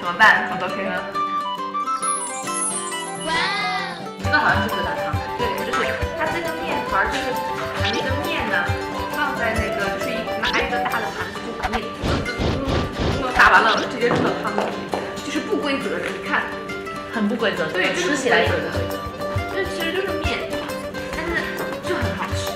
么办？很多 K 呢？哇，这个好像是疙瘩汤，对，就是它这个面团就是把那个面呢放在那个就是拿一个大的盘子，就把面打完了直接扔到汤里，就是不规则的，你看，很不规则，对，吃起来也不规则。这其实就是面，但是就很好吃。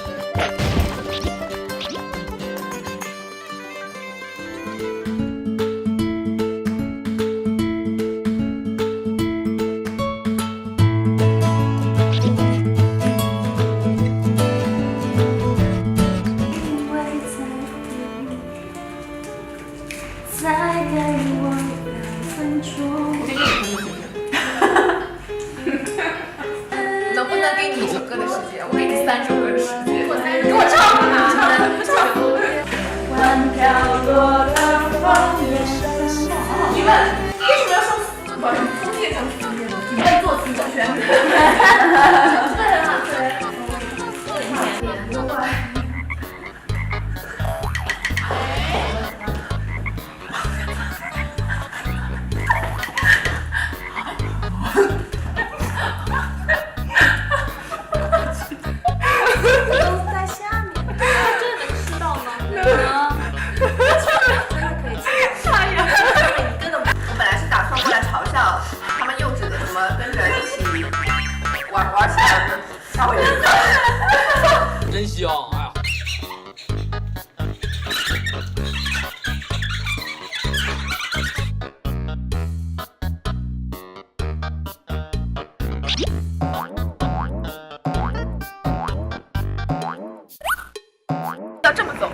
再给我2分钟。能不能给你1首歌的时间？我给你3首歌的时间。给我唱啊！不唱。万飘落的枫叶深梦。你们为什么要上4管？枫叶讲枫叶，你在作词作曲。对啊，对。多过来。都在下面，这能吃到吗？能。真的可以吃到。哎呀，真的，我本来是打算过来嘲笑他们幼稚的，怎么跟着一起玩起来的小伙子。真香，哎呀！要这么走。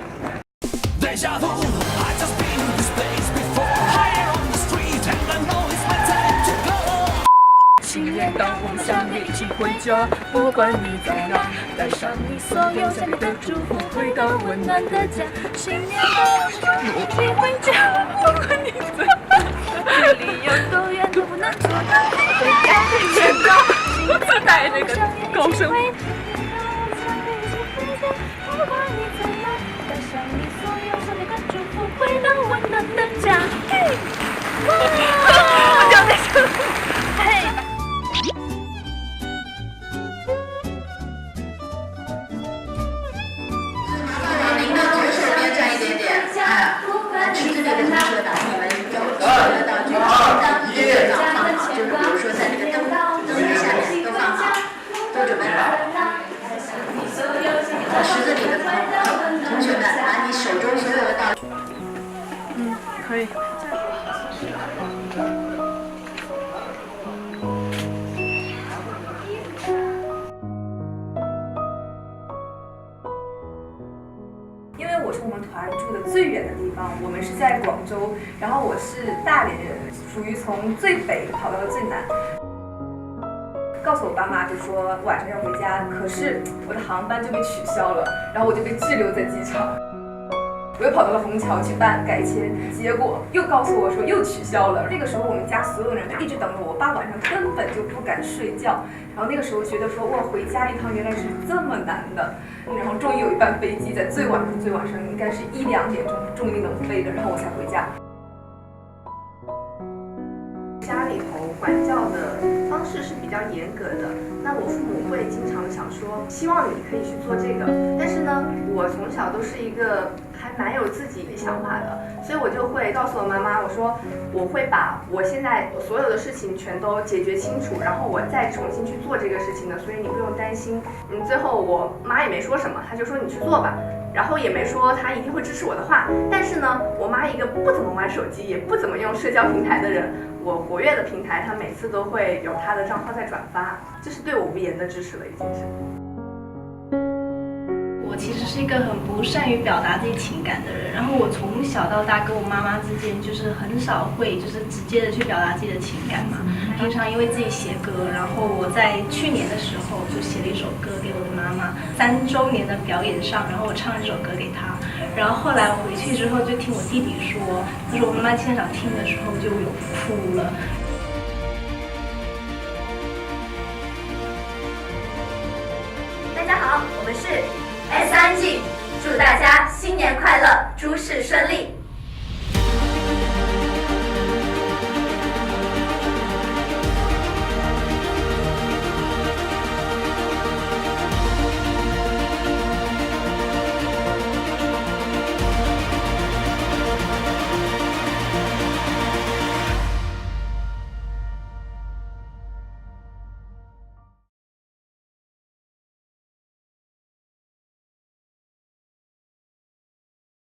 新年到，我们相约一起回家，不管你在哪，带上你所有想要的祝福，回到温暖的家。新年到，我们相约一起回家，不管你在哪，距离有多远都不能阻挡回家的远方。自带那个高声。不管你在哪，带上你所有想要的祝福，回到温暖的家。嘿，我讲那个，嘿。您的左手边站一点点，哎，吃这个的同学把你们有所有的道具都放好，就是比如说在那个灯下面都放好，都准备好。在池子里的同学们，把你手中所有的道具。可以。因为我是我们团住的最远的地方，我们是在广州，然后我是大连人，属于从最北跑到了最南。告诉我爸妈就说晚上要回家，可是我的航班就被取消了，然后我就被滞留在机场。我又跑到了虹桥去办改签，结果又告诉我说又取消了。这个时候我们家所有人就一直等着我，爸晚上根本就不敢睡觉。然后那个时候觉得说哇，回家一趟原来是这么难的。然后终于有一班飞机在最晚上应该是1、2点钟终于能飞的，然后我才回家。家里头管教的方式是比较严格的，那我父母会经常想说，希望你可以去做这个，但是呢，我从小都是一个还蛮有自己想法的，所以我就会告诉我妈妈，我说我会把我现在所有的事情全都解决清楚，然后我再重新去做这个事情的，所以你不用担心。最后我妈也没说什么，她就说你去做吧。然后也没说她一定会支持我的话，但是呢，我妈一个不怎么玩手机，也不怎么用社交平台的人，我活跃的平台，她每次都会有她的账号在转发，这是对我无言的支持了，已经是。我其实是一个很不善于表达自己情感的人，然后我从小到大跟我妈妈之间就是很少会就是直接的去表达自己的情感嘛。平常因为自己写歌，然后我在去年的时候就写了一首歌给我的妈妈，3周年的表演上，然后我唱了这首歌给她。然后后来我回去之后就听我弟弟说，就是我妈妈现场听的时候就有哭了。大家好，我们是 S3G，祝大家新年快乐，诸事顺利。